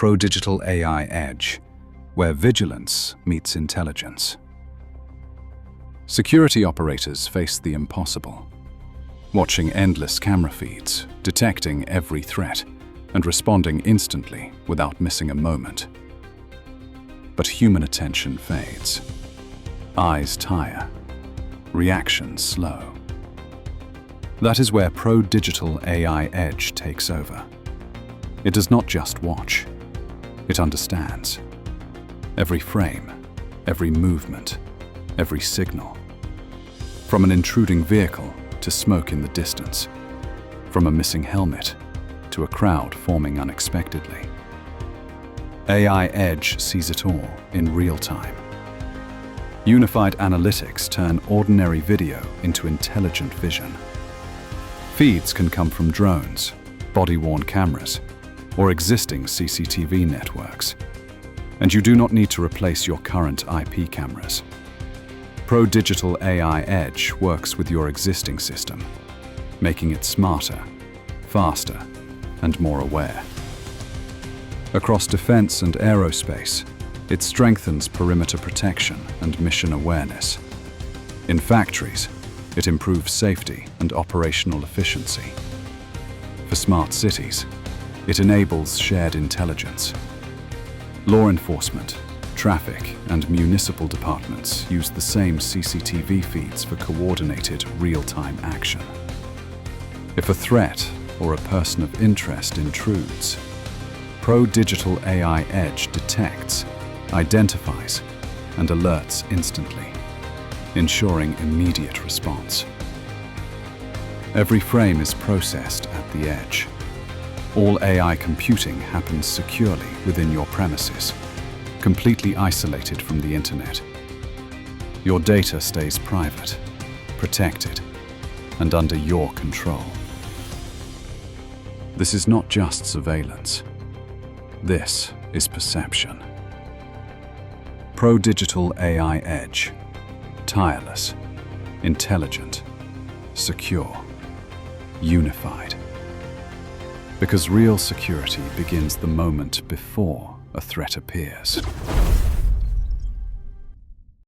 Pro-Digital AI Edge, where vigilance meets intelligence. Security operators face the impossible, watching endless camera feeds, detecting every threat, and responding instantly without missing a moment. But human attention fades. Eyes tire. Reactions slow. That is where Pro-Digital AI Edge takes over. It does not just watch. It understands. Every frame, every movement, every signal. From an intruding vehicle to smoke in the distance. From a missing helmet to a crowd forming unexpectedly. AI Edge sees it all in real time. Unified analytics turn ordinary video into intelligent vision. Feeds can come from drones, body-worn cameras, or existing CCTV networks. And you do not need to replace your current IP cameras. Pro-Digital AI Edge works with your existing system, making it smarter, faster, and more aware. Across defense and aerospace, it strengthens perimeter protection and mission awareness. In factories, it improves safety and operational efficiency. For smart cities, it enables shared intelligence. Law enforcement, traffic, and municipal departments use the same CCTV feeds for coordinated real-time action. If a threat or a person of interest intrudes, Pro-Digital AI Edge detects, identifies, and alerts instantly, ensuring immediate response. Every frame is processed at the edge. All AI computing happens securely within your premises, completely isolated from the internet. Your data stays private, protected, and under your control. This is not just surveillance. This is perception. Pro-Digital AI Edge. Tireless, intelligent, secure, unified. Because real security begins the moment before a threat appears.